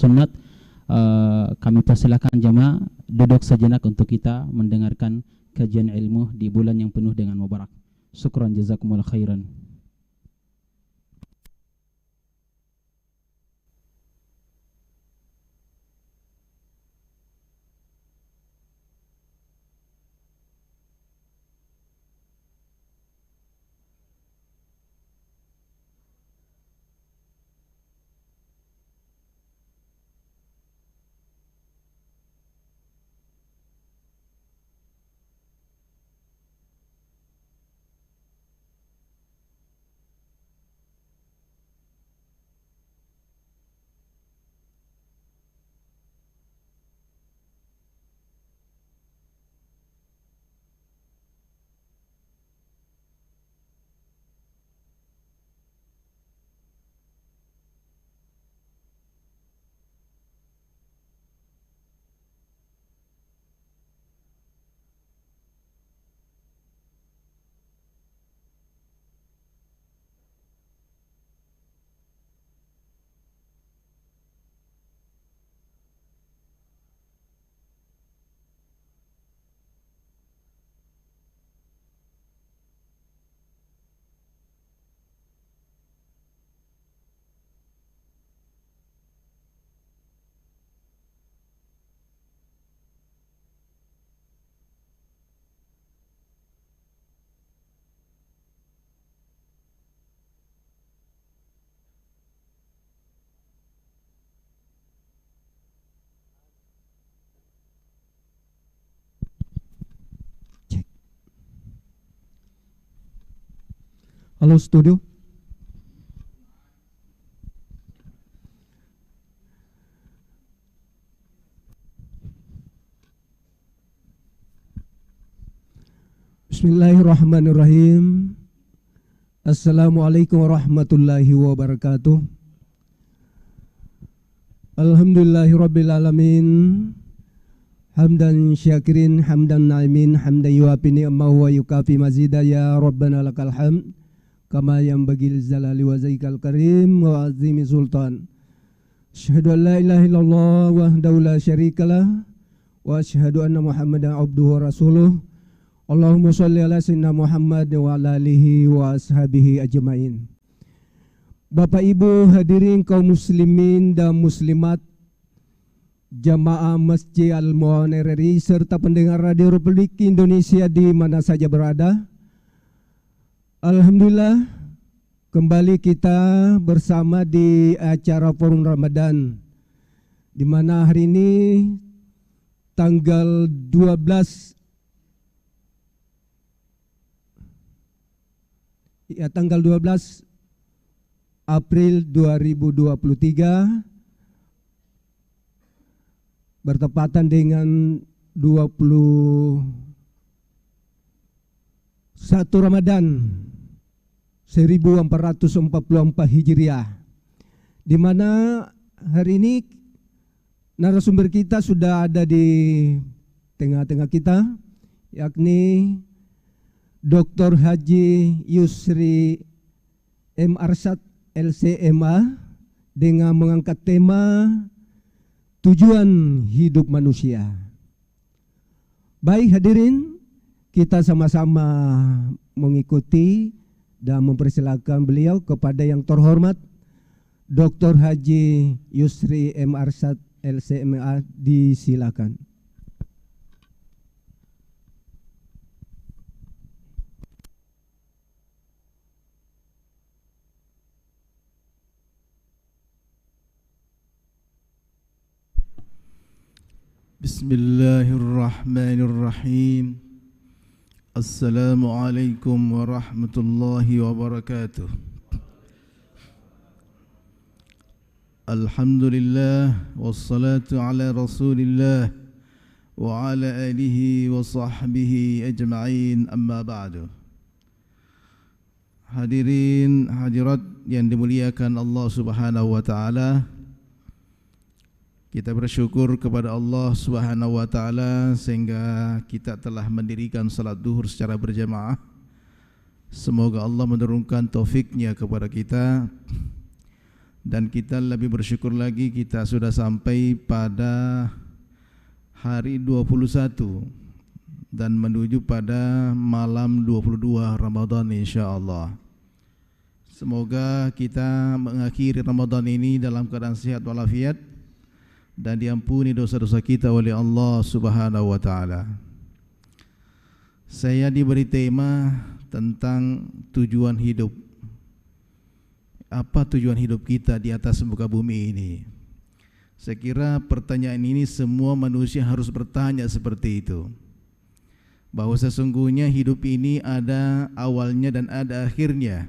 sunat, kami persilakan jamaah duduk sejenak untuk kita mendengarkan kajian ilmu di bulan yang penuh dengan mubarak. Syukran jazakumullah khairan. Halo studio. Bismillahirrahmanirrahim. Assalamualaikum warahmatullahi wabarakatuh. Alhamdulillahirabbil alamin. Hamdan syakirin, hamdan na'imin, hamdan yuafi ni'amahu wa yukafi mazida ya Rabbana lakal hamd. Kama yang bagil zalali wa zaikal karim wa azimi sultan. Asyhadu an la ilaha illallah wahdahu la syarikalah wa asyhadu anna Muhammadan abduhu wa rasuluh. Allahumma sholli ala sayyidina Muhammad wa ala alihi wa ashabihi ajmain. Bapak Ibu hadirin kaum muslimin dan muslimat, jamaah Masjid Al-Mu'awwin RRI serta pendengar Radio Republik Indonesia di mana saja berada. Alhamdulillah, kembali kita bersama di acara Forum Ramadan, di mana hari ini tanggal 12 April 2023 bertepatan dengan 21 Ramadan 1444 Hijriah, di mana hari ini narasumber kita sudah ada di tengah-tengah kita, yakni Dr. Haji Yusri M. Arsyad LCMA, dengan mengangkat tema tujuan hidup manusia. Baik hadirin, kita sama-sama mengikuti dan mempersilakan beliau kepada yang terhormat Dr. Haji Yusri M. Arsyad LCMA, disilakan. Bismillahirrahmanirrahim. Assalamualaikum warahmatullahi wabarakatuh. Alhamdulillah wassalatu ala Rasulillah wa ala alihi wa sahbihi ajma'in, amma ba'du. Hadirin hadirat yang dimuliakan Allah Subhanahu wa taala, kita bersyukur kepada Allah Subhanahu wa taala sehingga kita telah mendirikan salat duhur secara berjamaah. Semoga Allah menurunkan taufiknya kepada kita Dan kita lebih bersyukur lagi kita sudah sampai pada hari 21 dan menuju pada malam 22 Ramadan insyaallah. Semoga kita mengakhiri Ramadan ini dalam keadaan sehat walafiat dan diampuni dosa-dosa kita oleh Allah Subhanahu wa taala. Saya diberi tema tentang tujuan hidup. Apa tujuan hidup kita di atas muka bumi ini? Saya kira pertanyaan ini semua manusia harus bertanya seperti itu. Bahwa sesungguhnya hidup ini ada awalnya dan ada akhirnya.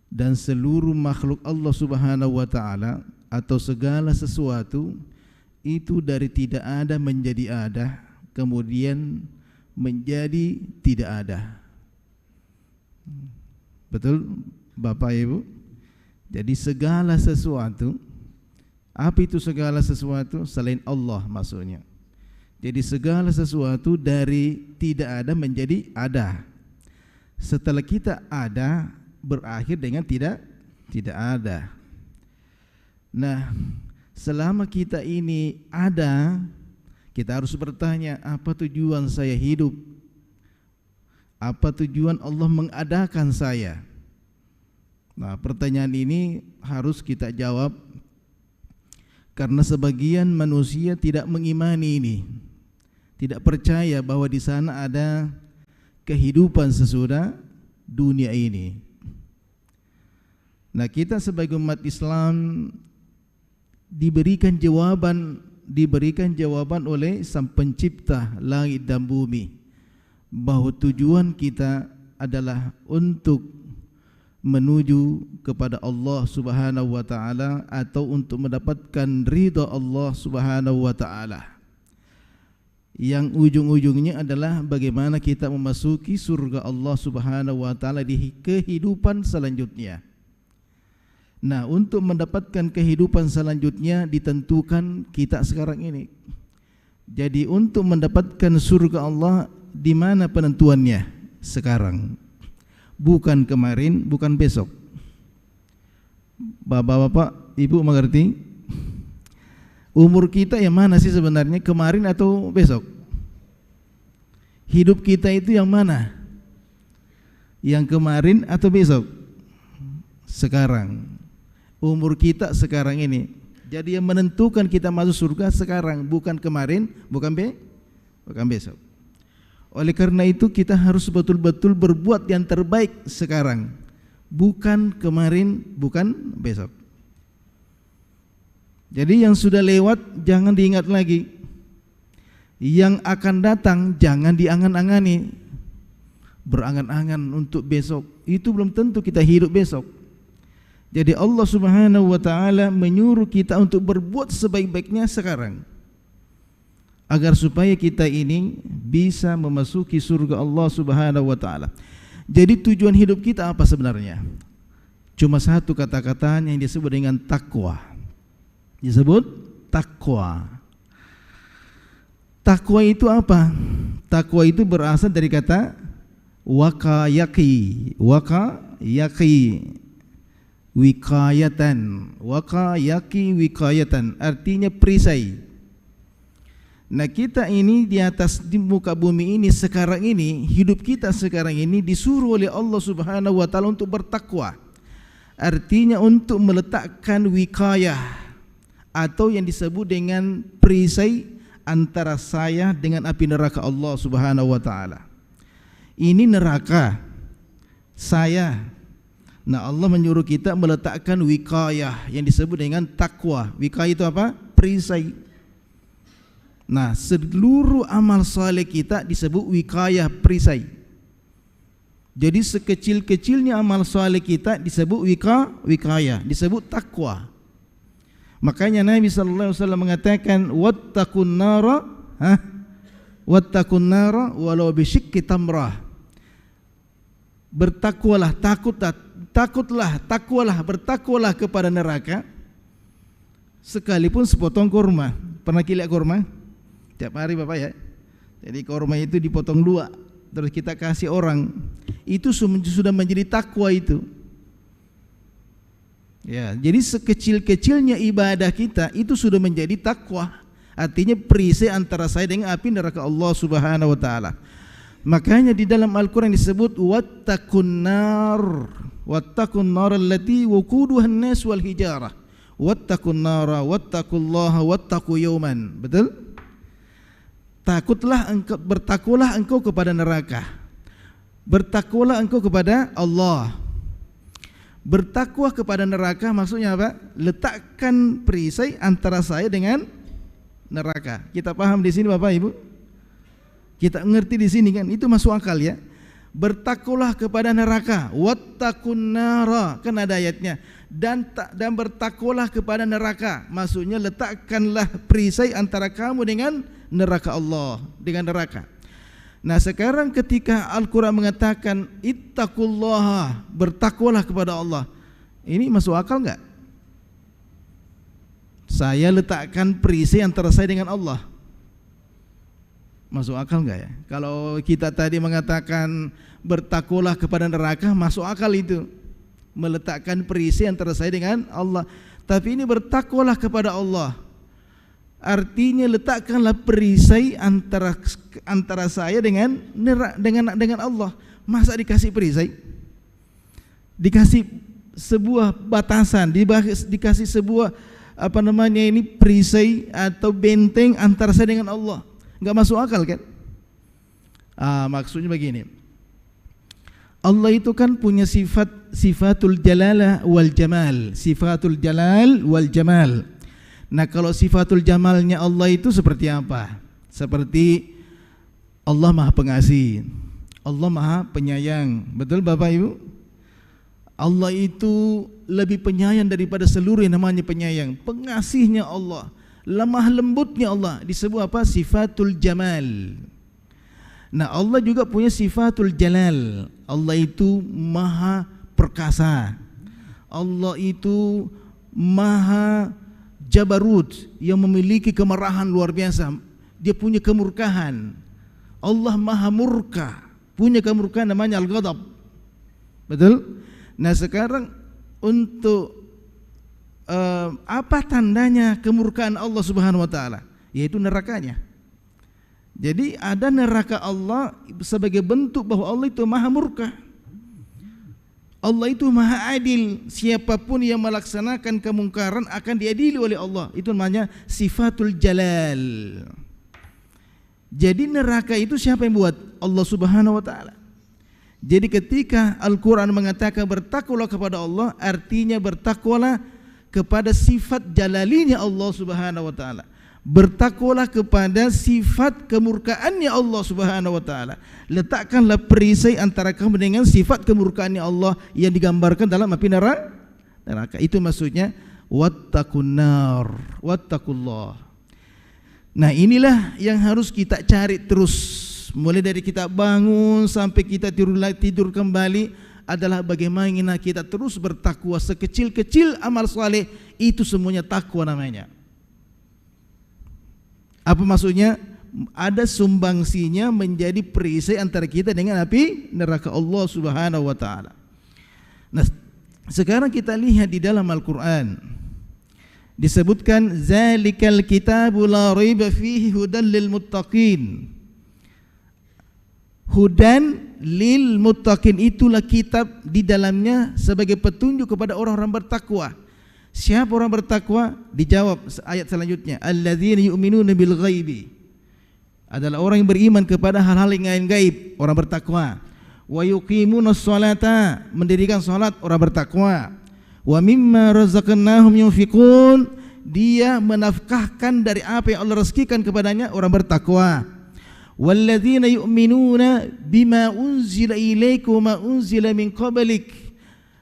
Dan seluruh makhluk Allah Subhanahu wa taala atau segala sesuatu itu dari tidak ada menjadi ada, kemudian menjadi tidak ada. Betul Bapak Ibu? Jadi segala sesuatu, apa itu segala sesuatu? Selain Allah maksudnya. Jadi segala sesuatu dari tidak ada menjadi ada. Setelah kita ada, berakhir dengan tidak ada. Nah, selama kita ini ada, kita harus bertanya, apa tujuan saya hidup? Apa tujuan Allah mengadakan saya? Nah, pertanyaan ini harus kita jawab karena sebagian manusia tidak mengimani ini, tidak percaya bahwa di sana ada kehidupan sesudah dunia ini. Nah, kita sebagai umat Islam diberikan jawaban oleh Sang Pencipta langit dan bumi bahwa tujuan kita adalah untuk menuju kepada Allah Subhanahu wa taala atau untuk mendapatkan ridha Allah Subhanahu wa taala. Yang ujung-ujungnya adalah bagaimana kita memasuki surga Allah Subhanahu wa taala di kehidupan selanjutnya. Nah, untuk mendapatkan kehidupan selanjutnya ditentukan kita sekarang ini. Jadi untuk mendapatkan surga Allah di mana penentuannya? Sekarang. Bukan kemarin, bukan besok. Bapak-bapak, Ibu mengerti? Umur kita yang mana sih sebenarnya? Kemarin atau besok? Hidup kita itu yang mana? Yang kemarin atau besok? Sekarang. Umur kita sekarang ini. Jadi yang menentukan kita masuk surga sekarang, bukan kemarin, bukan besok. Oleh karena itu kita harus betul-betul berbuat yang terbaik sekarang, bukan kemarin, bukan besok. Jadi yang sudah lewat jangan diingat lagi. Yang akan datang jangan diangan-angani. Berangan-angan untuk besok, itu belum tentu kita hidup besok. Jadi Allah Subhanahu wa taala menyuruh kita untuk berbuat sebaik-baiknya sekarang, agar supaya kita ini bisa memasuki surga Allah Subhanahu wa taala. Jadi tujuan hidup kita apa sebenarnya? Cuma satu kata-kata yang disebut dengan takwa. Disebut takwa. Takwa itu apa? Takwa itu berasal dari kata wakayaki. Wakayaki wikayatan. Wakayaki wikayatan artinya perisai. Nah, kita ini di muka bumi ini sekarang ini, hidup kita sekarang ini disuruh oleh Allah Subhanahu wa taala untuk bertakwa. Artinya untuk meletakkan wikayah atau yang disebut dengan perisai antara saya dengan api neraka Allah Subhanahu wa taala. Ini neraka saya. Nah, Allah menyuruh kita meletakkan wikayah yang disebut dengan takwa. Wikayah itu apa? Perisai. Nah, seluruh amal saleh kita disebut wikayah, perisai. Jadi sekecil-kecilnya amal saleh kita disebut wikayah, disebut takwa. Makanya Nabi sallallahu alaihi wasallam mengatakan wattaqun nara walau bisyikki tamrah. Bertakwalah, bertakwalah kepada neraka sekalipun sepotong kurma. Pernah lihat kurma? Tiap hari Bapak ya. Jadi kurma itu dipotong dua, terus kita kasih orang. Itu sudah menjadi takwa itu. Ya, jadi sekecil-kecilnya ibadah kita itu sudah menjadi takwa. Artinya perisai antara saya dengan api neraka Allah Subhanahu wa taala. Makanya di dalam Al-Qur'an disebut wattaqun nar allati wuquduha an-nas wal hijarah. Wattaqun nara wattaqullaha wattaqu yawman. Betul? Bertakwalah engkau kepada neraka. Bertakwalah engkau kepada Allah. Bertakwa kepada neraka maksudnya apa? Letakkan perisai antara saya dengan neraka. Kita paham di sini Bapak Ibu? Kita ngerti di sini kan? Itu masuk akal ya. Bertakwalah kepada neraka. Wattaqun nara, kan ada ayatnya. Dan bertakwalah kepada neraka. Maksudnya letakkanlah perisai antara kamu dengan neraka Allah, dengan neraka. Nah sekarang ketika Al-Quran mengatakan ittaqullaha, bertakwalah kepada Allah, ini masuk akal enggak? Saya letakkan perisai antara saya dengan Allah, masuk akal enggak ya? Kalau kita tadi mengatakan bertakwalah kepada neraka, masuk akal itu, meletakkan perisai antara saya dengan Allah. Tapi ini bertakwalah kepada Allah, artinya letakkanlah perisai antara saya dengan Allah. Masa dikasih perisai? Dikasih sebuah batasan, dikasih sebuah perisai atau benteng antara saya dengan Allah. Enggak masuk akal kan? Maksudnya begini. Allah itu kan punya sifatul jalalah wal jamal, sifatul jalal wal jamal. Nah kalau sifatul jamalnya Allah itu seperti apa? Seperti Allah Maha Pengasih, Allah Maha Penyayang. Betul Bapak Ibu? Allah itu lebih penyayang daripada seluruh yang namanya penyayang. Pengasihnya Allah, lemah lembutnya Allah, disebut apa? Sifatul jamal. Nah Allah juga punya sifatul jalal. Allah itu maha perkasa, Allah itu maha Jabarut, yang memiliki kemarahan luar biasa. Dia punya kemurkaan. Allah maha murka, punya kemurkaan namanya Al-Ghadab. Betul? Nah sekarang untuk apa tandanya kemurkaan Allah Subhanahu wa taala? Yaitu nerakanya. Jadi ada neraka Allah sebagai bentuk bahwa Allah itu maha murka. Allah itu maha adil, siapapun yang melaksanakan kemungkaran akan diadili oleh Allah. Itu namanya sifatul jalal. Jadi neraka itu siapa yang buat? Allah Subhanahu wa taala. Jadi ketika Al-Quran mengatakan bertakwalah kepada Allah, artinya bertakwalah kepada sifat jalalinya Allah Subhanahu wa taala. Bertakwalah kepada sifat kemurkaannya Allah Subhanahu wa taala. Letakkanlah perisai antara kamu dengan sifat kemurkaannya Allah yang digambarkan dalam api neraka. Itu maksudnya wattaqun nar, wattaqullah. Nah, inilah yang harus kita cari terus, mulai dari kita bangun sampai kita tidur kembali, adalah bagaimana kita terus bertakwa. Sekecil-kecil amal saleh itu semuanya takwa namanya. Apa maksudnya? Ada sumbangsinya menjadi perisai antara kita dengan api neraka Allah Subhanahu wa taala. Nah, sekarang kita lihat di dalam Al-Qur'an disebutkan zalikal kitabu la raiba fihi hudan lil muttaqin. Hudan lil muttaqin, itulah kitab di dalamnya sebagai petunjuk kepada orang-orang bertakwa. Siapa orang bertakwa? Dijawab ayat selanjutnya, alladzina yu'minuna bil ghaibi, adalah orang yang beriman kepada hal-hal yang gaib, orang bertakwa. Wa yuqimunas sholata, mendirikan salat, orang bertakwa. Wa mimma razaqnahum yunfiqun, dia menafkahkan dari apa yang Allah rezekikan kepadanya, orang bertakwa. Walladzina yu'minuna bima unzila ilaika wa ma unzila min qablik,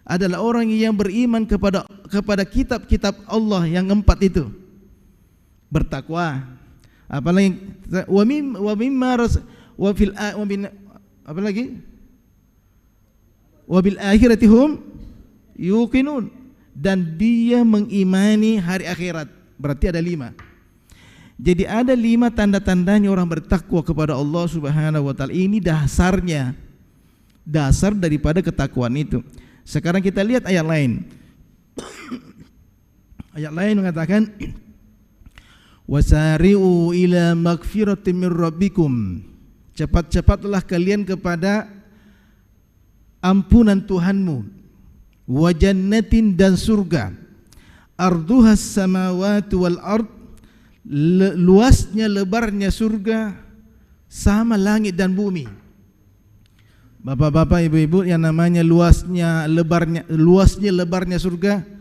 adalah orang yang beriman kepada kitab-kitab Allah yang empat itu, bertakwa. Apalagi wa bil akhirati hum yuqinun, dan dia mengimani hari akhirat. Berarti ada 5. Jadi ada 5 tanda-tandanya orang bertakwa kepada Allah Subhanahu wa taala. Ini dasarnya, dasar daripada ketakwaan itu. Sekarang kita lihat ayat lain. Ayat lain mengatakan wasari'u ila magfiratin min rabbikum, cepat-cepatlah kalian kepada ampunan Tuhanmu, wa jannatin dan surga, arduhas samawati wal ard, luasnya lebarnya surga sama langit dan bumi. Bapak-bapak, ibu-ibu, yang namanya luasnya lebarnya surga,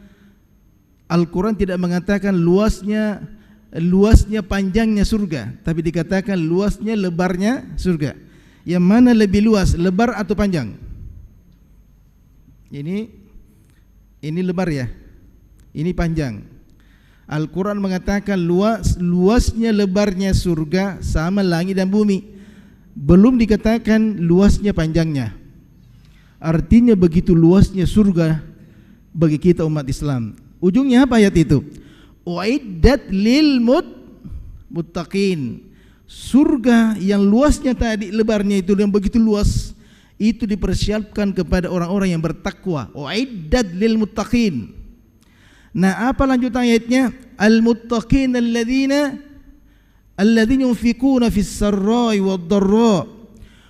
Al-Quran tidak mengatakan luasnya panjangnya surga, tapi dikatakan luasnya lebarnya surga. Yang mana lebih luas, lebar atau panjang? Ini lebar ya, ini panjang. Al-Quran mengatakan luasnya lebarnya surga sama langit dan bumi. Belum dikatakan luasnya panjangnya. Artinya begitu luasnya surga bagi kita umat Islam. Ujungnya apa ayat itu? Uiddat lil muttaqin. Surga yang luasnya tadi, lebarnya itu yang begitu luas, itu dipersiapkan kepada orang-orang yang bertakwa. Uiddat lil muttaqin. Nah, apa lanjutan ayatnya? Al muttaqin alladzina yunfikuna fis sarra'i wad dharra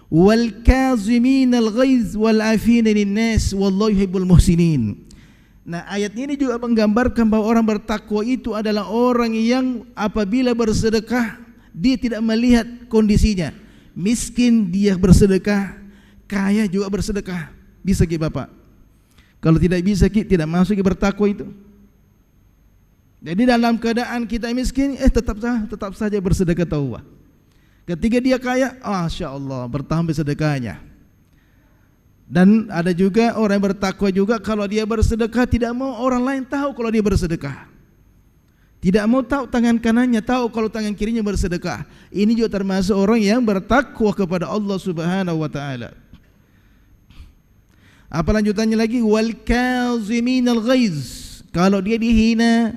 wal kazimin al ghaiz wal afina lin nas wallahu yuhibbul muhsinin. Nah, ayat ini juga menggambarkan bahwa orang bertakwa itu adalah orang yang apabila bersedekah dia tidak melihat kondisinya. Miskin dia bersedekah, kaya juga bersedekah. Bisa ki Bapak? Kalau tidak bisa ki, tidak masuk ki bertakwa itu. Jadi dalam keadaan kita miskin, tetap saja bersedekah taubat. Ketika dia kaya, Masya Allah, bertambah sedekahnya. Dan ada juga orang yang bertakwa juga, kalau dia bersedekah tidak mau orang lain tahu kalau dia bersedekah. Tidak mau tahu tangan kanannya, tahu kalau tangan kirinya bersedekah. Ini juga termasuk orang yang bertakwa kepada Allah Subhanahu wa taala. Apa lanjutannya lagi? Wal kaziminal ghaiz. Kalau dia dihina,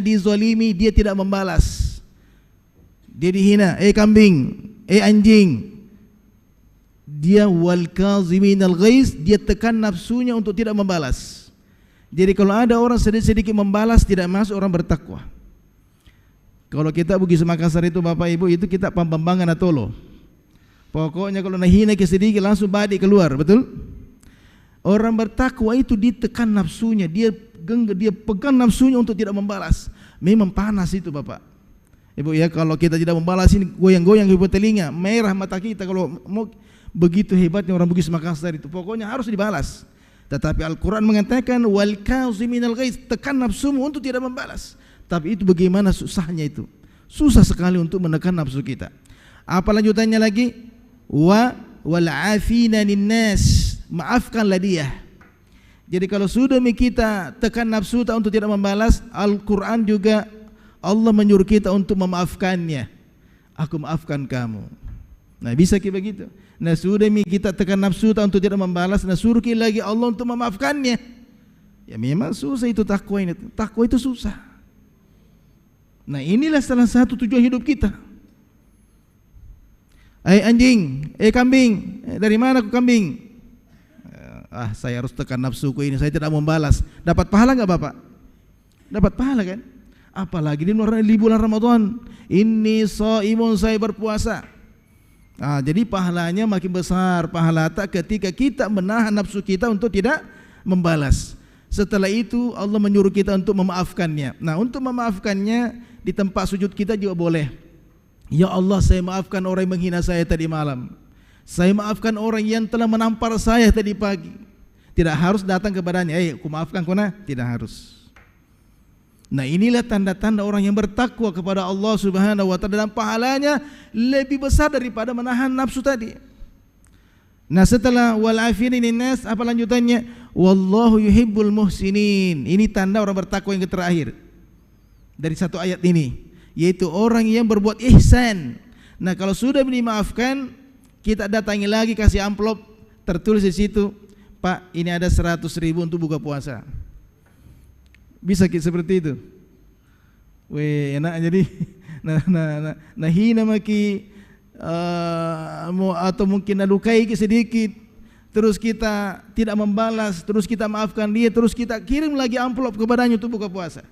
dizalimi, dia tidak membalas. Dia dihina, kambing, anjing. Dia wal kaziminal ghaiz, dia tekan nafsunya untuk tidak membalas. Jadi kalau ada orang sedikit membalas, tidak masuk orang bertakwa. Kalau kita Bugis Makassar itu Bapak Ibu, itu kita pambambangan atau lo. Pokoknya kalau nahina ke sedikit langsung balik keluar, betul? Orang bertakwa itu ditekan nafsunya, dia pegang nafsunya untuk tidak membalas. Memang panas itu Bapak Ibu ya, kalau kita tidak membalas ini goyang-goyang di telinga, merah mata kita. Kalau mau begitu hebatnya orang Bugis Makassar itu, pokoknya harus dibalas. Tetapi Al-Quran mengatakan wal kaziminal ghaiz, tekan nafsumu untuk tidak membalas. Tapi itu bagaimana susahnya itu? Susah sekali untuk menekan nafsu kita. Apa lanjutannya lagi? Wal afina linnas, maafkanlah dia. Jadi kalau sudah kita tekan nafsu untuk tidak membalas, Al-Quran juga Allah menyuruh kita untuk memaafkannya. Aku maafkan kamu. Nah, bisa kita begitu. Nah, sudah kita tekan nafsu untuk tidak membalas, nah suruh kita lagi Allah untuk memaafkannya. Ya memang susah itu takwa ini. Takwa itu susah. Nah, inilah salah satu tujuan hidup kita. Anjing, kambing, dari mana aku kambing? Saya harus tekan nafsuku ini, saya tidak membalas. Dapat pahala enggak Bapak? Dapat pahala kan? Apalagi di bulan Ramadan. Ini shaimun, saya berpuasa. Jadi pahalanya makin besar, pahala ketika kita menahan nafsu kita untuk tidak membalas. Setelah itu Allah menyuruh kita untuk memaafkannya. Nah, untuk memaafkannya di tempat sujud kita juga boleh. Ya Allah, saya maafkan orang yang menghina saya tadi malam. Saya maafkan orang yang telah menampar saya tadi pagi. Tidak harus datang kepadanya, aku maafkan kau, tidak harus. Nah, inilah tanda-tanda orang yang bertakwa kepada Allah Subhanahu wa taala, dan pahalanya lebih besar daripada menahan nafsu tadi. Nah, setelah wal afina linnas, apa lanjutannya? Wallahu yuhibbul muhsinin. Ini tanda orang bertakwa yang terakhir dari satu ayat ini, yaitu orang yang berbuat ihsan. Nah, kalau sudah dimaafkan, kita datangi lagi, kasih amplop, tertulis di situ, Pak, ini ada 100.000 untuk buka puasa. Bisa kita seperti itu? Weh, enak jadi. Nah hina maki atau mungkin alukai sedikit, terus kita tidak membalas, terus kita maafkan dia, terus kita kirim lagi amplop kepadanya untuk buka puasa.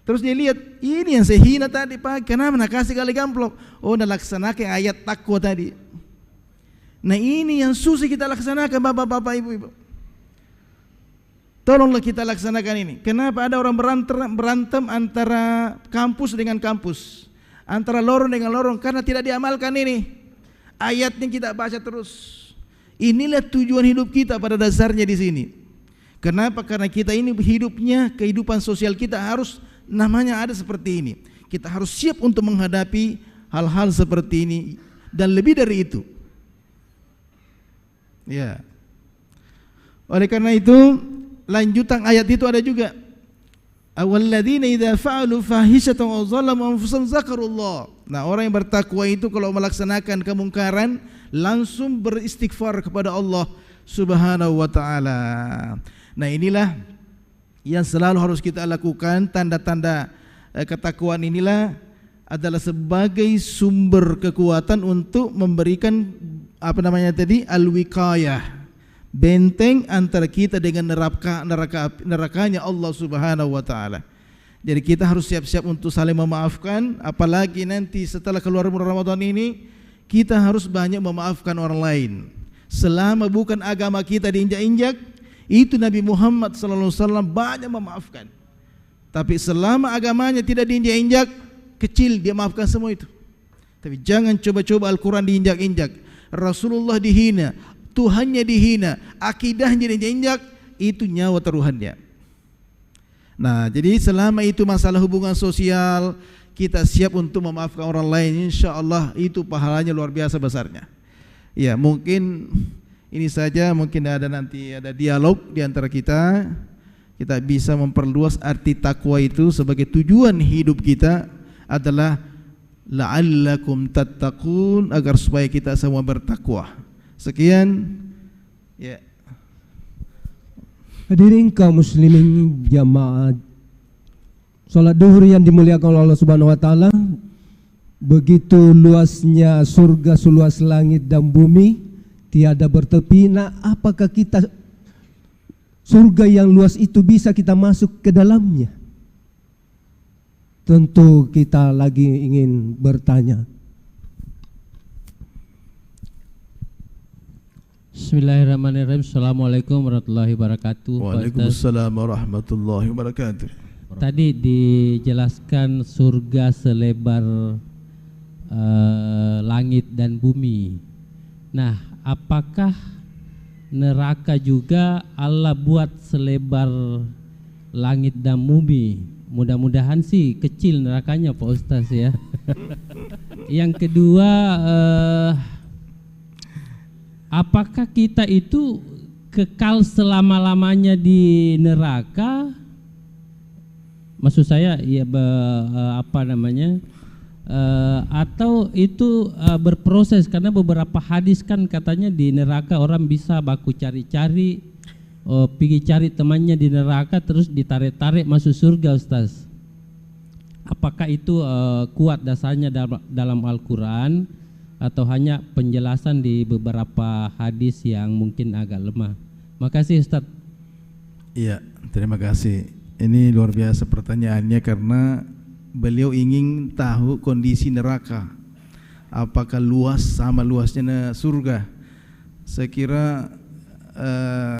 Terus dia lihat, ini yang saya hina tadi Pak, kenapa nak kasih kali amplop? Oh, nak laksanakan ayat takwa tadi. Nah ini yang susah kita laksanakan bapak-bapak, ibu-ibu. Tolonglah kita laksanakan ini. Kenapa ada orang berantem antara kampus dengan kampus, antara lorong dengan lorong? Karena tidak diamalkan ini. Ayatnya kita baca terus. Inilah tujuan hidup kita pada dasarnya di sini. Kenapa? Karena kita ini hidupnya, kehidupan sosial kita harus namanya ada seperti ini. Kita harus siap untuk menghadapi hal-hal seperti ini dan lebih dari itu. Ya. Oleh karena itu, lanjutan ayat itu ada juga. Awalladzina idza fa'alu fahishatan aw zalamu anfusahum zakarullah. Nah, orang yang bertakwa itu kalau melaksanakan kemungkaran langsung beristighfar kepada Allah Subhanahu wa taala. Nah, inilah yang selalu harus kita lakukan. Tanda-tanda ketakwaan inilah adalah sebagai sumber kekuatan untuk memberikan al-wiqayah, benteng antara kita dengan nerakanya Allah Subhanahu wa taala. Jadi kita harus siap-siap untuk saling memaafkan, apalagi nanti setelah keluar Ramadan ini kita harus banyak memaafkan orang lain. Selama bukan agama kita diinjak-injak, itu Nabi Muhammad SAW banyak memaafkan. Tapi selama agamanya tidak diinjak-injak, kecil dia maafkan semua itu. Tapi jangan coba-coba Al-Quran diinjak-injak, Rasulullah dihina, Tuhannya dihina, akidahnya diinjak-injak, itu nyawa taruhannya. Nah, jadi selama itu masalah hubungan sosial, kita siap untuk memaafkan orang lain, insya Allah itu pahalanya luar biasa besarnya. Ya, mungkin ini saja, mungkin nanti ada dialog di antara kita. Kita bisa memperluas arti takwa itu sebagai tujuan hidup kita adalah la'allakum tattaqun, agar supaya kita semua bertakwa. Sekian. Ya. Hadirin kaum muslimin jamaah salat duhur yang dimuliakan oleh Allah Subhanahu wa taala, begitu luasnya surga seluas langit dan bumi, tiada bertepi. Nah, apakah kita surga yang luas itu bisa kita masuk ke dalamnya? Tentu kita lagi ingin bertanya. Bismillahirrahmanirrahim. Assalamualaikum warahmatullahi wabarakatuh. Waalaikumsalam warahmatullahi wabarakatuh. Tadi dijelaskan surga selebar langit dan bumi. Nah, apakah neraka juga Allah buat selebar langit dan bumi? Mudah-mudahan sih kecil nerakanya Pak Ustaz ya. Yang kedua, apakah kita itu kekal selama-lamanya di neraka? Maksud saya ya atau itu berproses, karena beberapa hadis kan katanya di neraka orang bisa baku cari-cari, pergi cari temannya di neraka terus ditarik-tarik masuk surga Ustaz. Apakah itu kuat dasarnya dalam Al-Quran atau hanya penjelasan di beberapa hadis yang mungkin agak lemah? Makasih Ustaz. Iya, terima kasih. Ini luar biasa pertanyaannya karena beliau ingin tahu kondisi neraka, apakah luas sama luasnya surga. Saya kira